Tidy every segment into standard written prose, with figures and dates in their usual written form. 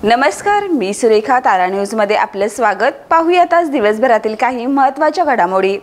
नमस्कार, मी सुरेखा. तारा न्यूज मध्ये आपले स्वागत. पाहूयात आज दिवसभरातील काही महत्त्वाच्या घडामोडी.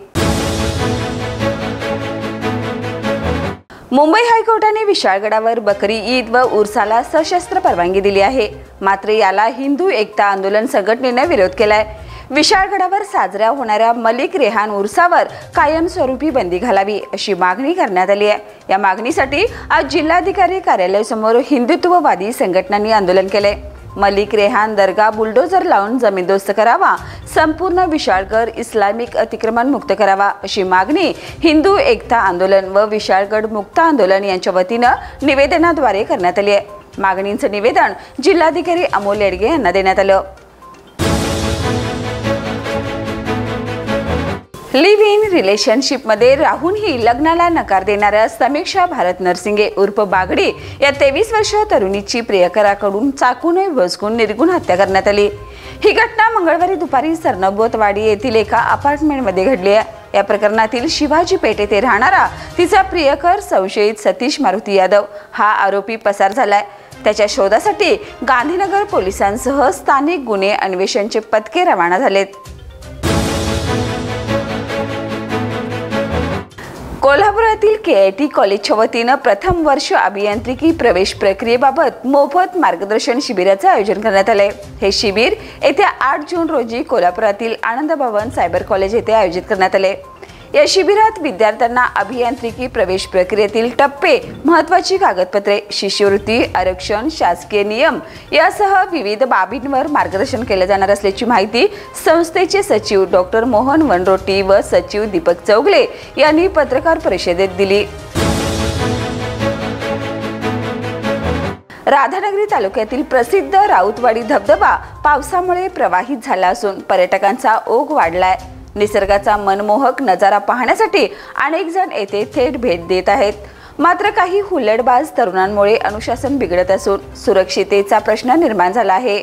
मुंबई हायकोर्टाने विशाळगडावर बकरी ईद व उर्साला सशस्त्र परवानगी दिली आहे. मात्र याला हिंदू एकता आंदोलन संघटनेने विरोध केलाय. विशाळगडावर साजऱ्या होणाऱ्या मलिक रेहान उर्सावर कायमस्वरूपी बंदी घालावी अशी मागणी करण्यात आली आहे. या मागणीसाठी आज जिल्हाधिकारी कार्यालयासमोर हिंदुत्ववादी संघटनांनी आंदोलन केले. मलिक रेहान दर्गा बुलडोजर लावून जमीनदोस्त करावा, संपूर्ण विशाळगड इस्लामिक अतिक्रमण मुक्त करावा अशी मागणी हिंदू एकता आंदोलन व विशाळगड मुक्त आंदोलन यांच्या वतीनं निवेदनाद्वारे करण्यात आली आहे. मागणींचं निवेदन जिल्हाधिकारी अमोल येडगे यांना देण्यात आलं. लिव्ह इन रिलेशनशिपमध्ये राहूनही लग्नाला नकार देणाऱ्या समीक्षा भारत नरसिंगे उर्फ बागडी या 23 वर्षीय तरुणीची प्रियकराकडून चाकूने भोसकून निर्गुण हत्या करण्यात आली. ही घटना मंगळवारी दुपारी सरनोबतवाडी येथील एका अपार्टमेंटमध्ये घडली आहे. या प्रकरणातील शिवाजी पेठ येथे राहणारा तिचा प्रियकर संशयित सतीश मारुती यादव हा आरोपी पसार झालाय. त्याच्या शोधासाठी गांधीनगर पोलिसांसह स्थानिक गुन्हे अन्वेषणचे पथके रवाना झालेत. कोल्हापुरातील KIT कॉलेजच्या वतीनं प्रथम वर्ष अभियांत्रिकी प्रवेश प्रक्रियेबाबत मोफत मार्गदर्शन शिबिराचे आयोजन करण्यात आले. हे शिबिर येत्या 8 जून रोजी कोल्हापुरातील आनंद भवन सायबर कॉलेज येथे आयोजित करण्यात आले. या शिबिरात विद्यार्थ्यांना अभियांत्रिकी प्रवेश प्रक्रियेतील टप्पे, महत्त्वाची कागदपत्रे, शिष्यवृत्ती, आरक्षण, शासकीय नियम यासह विविध बाबींवर मार्गदर्शन केले जाणार असल्याची माहिती संस्थेचे सचिव डॉक्टर मोहन वनरोटी व सचिव दीपक चौगले यांनी पत्रकार परिषदेत दिली. राधानगरी तालुक्यातील प्रसिद्ध राऊतवाडी धबधबा पावसामुळे प्रवाहित झाला असून पर्यटकांचा ओघ वाढलाय. निसर्गाचा मनमोहक नजारा पाहण्यासाठी अनेक जण येथे थेट भेट देत आहेत. मात्र काही हुल्लडबाज तरुणांमुळे अनुशासन बिघडत असून सुरक्षिततेचा प्रश्न निर्माण झाला आहे.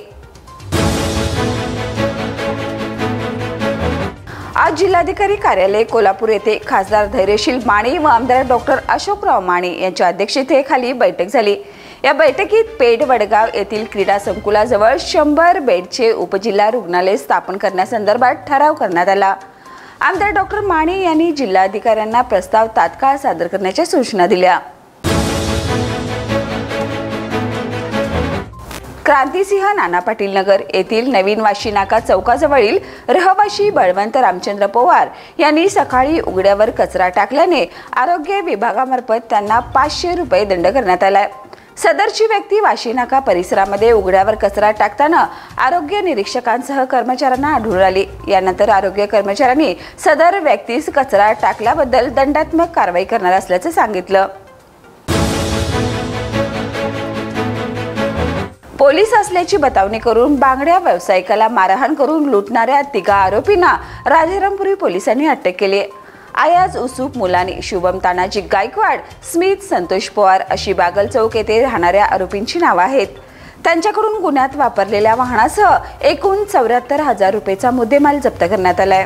आज जिल्हाधिकारी कार्यालय कोल्हापूर येथे खासदार धैर्यशील माने व आमदार डॉक्टर अशोकराव माने यांच्या अध्यक्षतेखाली बैठक झाली. या बैठकीत पेठ वडगाव येथील क्रीडा संकुलाजवळ 100 बेडचे उपजिल्हा रुग्णालय स्थापन करण्यासंदर्भात ठराव करण्यात आला. आमदार डॉक्टर माने यांनी जिल्हाधिकाऱ्यांना प्रस्ताव तात्काळ सादर करण्याच्या सूचना दिल्या. क्रांतिसिंह नाना पाटील नगर येथील नवीन वाशी नाका चौकाजवळील रहिवासी बळवंत रामचंद्र पवार यांनी सकाळी उघड्यावर कचरा टाकल्याने आरोग्य विभागामार्फत त्यांना 500 रुपये दंड करण्यात आलाय. सदरची व्यक्ती वाशी नाका परिसरामध्ये उघड्यावर कचरा टाकताना आरोग्य निरीक्षकांसह कर्मचाऱ्यांना आढळून आली. यानंतर आरोग्य कर्मचाऱ्यांनी सदर व्यक्तीस कचरा टाकल्याबद्दल दंडात्मक कारवाई करणार असल्याचं सांगितलं. पोलीस असल्याची बतावणी करून बांगड्या व्यावसायिकाला मारहाण करून लुटणाऱ्या 3 आरोपींना राजारामपुरी पोलिसांनी अटक केली. आयाज उसूफ मुलानी, शुभम तानाजी गायकवाड, स्मित संतोष पवार अशी बागल चौक येथे राहणाऱ्या आरोपींची नावे आहेत. त्यांच्याकडून गुन्ह्यात वापरलेल्या वाहनासह एकूण 74,000 रुपयेचा मुद्देमाल जप्त करण्यात आलाय.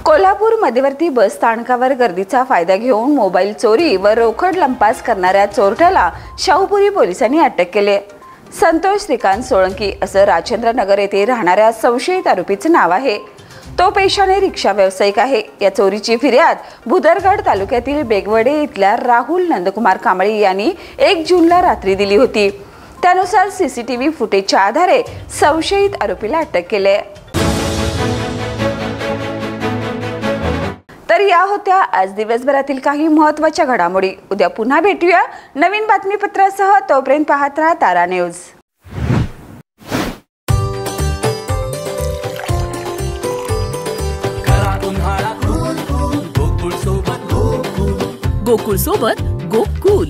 कोल्हापूर मध्यवर्ती बस स्थानकावर गर्दीचा फायदा घेऊन मोबाईल चोरी व रोकड लंपास करणाऱ्या चोरट्याला शाहूपुरी पोलिसांनी अटक केली. संतोष श्रीकांत सोळंकी असं राजेंद्रनगर येथे राहणाऱ्या संशयित आरोपीचं नाव आहे. तो पेशाने रिक्षा व्यावसायिक आहे. या चोरीची फिर्याद भुदरगड तालुक्यातील बेगवडे इथल्या राहुल नंदकुमार कांबळे यांनी 1 जूनला रात्री दिली होती. त्यानुसार CCTV फुटेजच्या आधारे संशयित आरोपीला अटक केले. तर या होत्या आज दिवसभरातील काही महत्त्वाच्या घडामोडी. उद्या पुन्हा भेटूया नवीन बातमीपत्रासह. तोपर्यंत पाहत राहा तारा न्यूज. गोकुळ सोबत गो कूल.